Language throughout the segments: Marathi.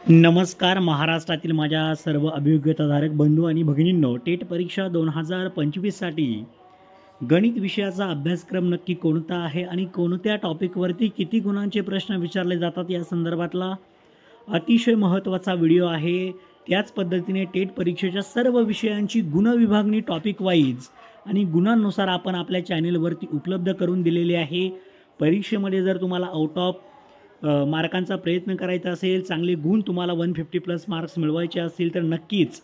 नमस्कार महाराष्ट्रातील माझ्या सर्व अभियोग्यताधारक बंधू आणि भगिनींनो, टेट परीक्षा 2025साठी गणित विषयाचा अभ्यासक्रम नक्की कोणता आहे आणि कोणत्या टॉपिकवरती किती गुणांचे प्रश्न विचारले जातात या संदर्भातला अतिशय महत्त्वाचा व्हिडिओ आहे। त्याच पद्धतीने टेट परीक्षेच्या सर्व विषयांची गुणविभागणी टॉपिक वाईज आणि गुणांनुसार आपण आपल्या चॅनलवरती उपलब्ध करून दिलेली आहे। परीक्षेमध्ये जर तुम्हाला आउट ऑफ मार्कांचा प्रयत्न करायचा असेल, चांगले गुण तुम्हाला 150+ मार्क्स मिळवायचे असतील तर नक्कीच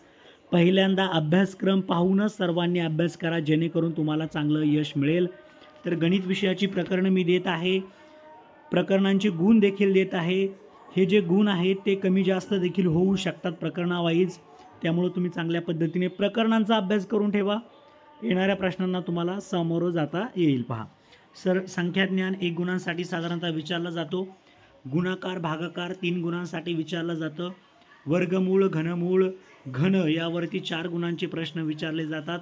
पहिल्यांदा अभ्यासक्रम पाहूनच सर्वांनी अभ्यास करा, जेणेकरून तुम्हाला चांगलं यश मिळेल। तर गणित विषयाची प्रकरणं मी देत आहे, प्रकरणांचे गुण देखील देत आहे। हे जे गुण आहेत ते कमी जास्त देखील होऊ शकतात प्रकरणावाईज, त्यामुळे तुम्ही चांगल्या पद्धतीने प्रकरणांचा अभ्यास करून ठेवा, येणाऱ्या प्रश्नांना तुम्हाला सामोरं जाता येईल। पहा संख्याज्ञान 1 गुणांसाठी साधारणतः विचारला जातो, गुणाकार भागाकार 3 गुणांसाठी विचारलं जातं, वर्गमूळ घनमूळ घन यावरती 4 गुणांचे प्रश्न विचारले जातात,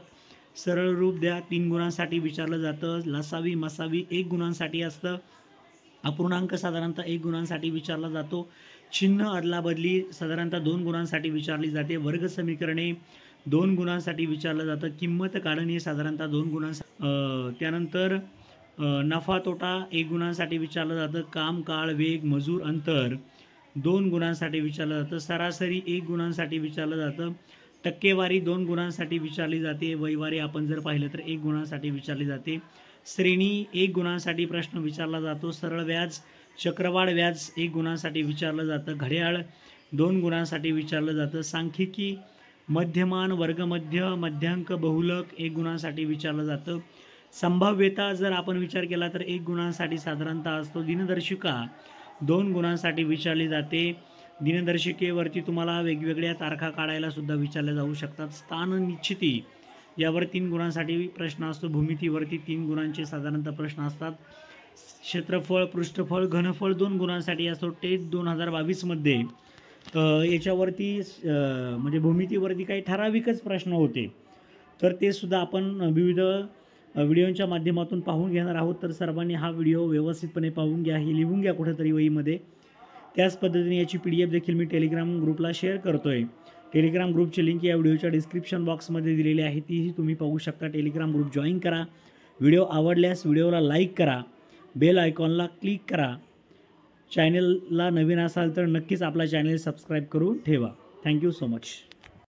सरळ रूप द्या 3 गुणांसाठी विचारलं जातं, लसावी मसावी 1 गुणांसाठी असतं, अपूर्णांक साधारणतः 1 गुणांसाठी विचारला जातो, चिन्ह अदलाबदली साधारणतः 2 गुणांसाठी विचारली जाते, वर्ग समीकरणे 2 गुणांसाठी विचारलं जातं, किंमत काढणे साधारणतः 2 गुणांसाठी, त्यानंतर नफा तोटा 1 गुणांसाठी विचारलं जातं, काम काळ वेग मजूर अंतर 2 गुणांसाठी विचारलं जातं, सरासरी 1 गुणांसाठी विचारलं जातं, टक्केवारी 2 गुणांसाठी विचारली जाते, वैवारी आपण जर पाहिलं तर 1 गुणांसाठी विचारली जाते, श्रेणी 1 गुणांसाठी प्रश्न विचारला जातो, सरळ व्याज चक्रवाढ व्याज 1 गुणांसाठी विचारलं जातं, घड्याळ 2 गुणांसाठी विचारलं जातं, सांख्यिकी मध्यमान वर्गमध्य मध्यांक बहुलक 1 गुणांसाठी विचारलं जातं, संभाव्यता जर आपण विचार केला तर 1 गुणांसाठी साधारणतः असतो, दिनदर्शिका 2 गुणांसाठी विचारली जाते, दिनदर्शिकेवरती तुम्हाला वेगवेगळ्या तारखा काढायला सुद्धा विचारल्या जाऊ शकतात, स्थान निश्चिती यावर 3 गुणांसाठी प्रश्न असतो, भूमितीवरती 3 गुणांचे साधारणतः प्रश्न असतात, क्षेत्रफळ पृष्ठफळ घनफळ 2 गुणांसाठी असतो। टेट 2022 मध्ये याच्यावरती म्हणजे भूमितीवरती काही ठराविकच प्रश्न होते, तर ते सुद्धा आपण विविध व्हिडिओच्या माध्यमातून पाहून घेणार आहोत। तर सर्वांनी हा व्हिडिओ व्यवस्थितपणे पाहून घ्या, हे लिहून घ्या कुठेतरी वहीमध्ये। त्याच पद्धतीने याची PDF देखील मी टेलिग्राम ग्रुपला शेअर करतोय, टेलिग्राम ग्रुपची लिंक या व्हिडिओच्या डिस्क्रिप्शन बॉक्समध्ये दिलेली आहे, तीही तुम्ही पाहू शकता। टेलिग्राम ग्रुप जॉईन करा, व्हिडिओ आवडल्यास व्हिडिओला लाईक करा, बेल आयकॉनला क्लिक करा, चॅनलला नवीन असाल तर नक्कीच आपला चॅनल सबस्क्राईब करून ठेवा। Thank you so much.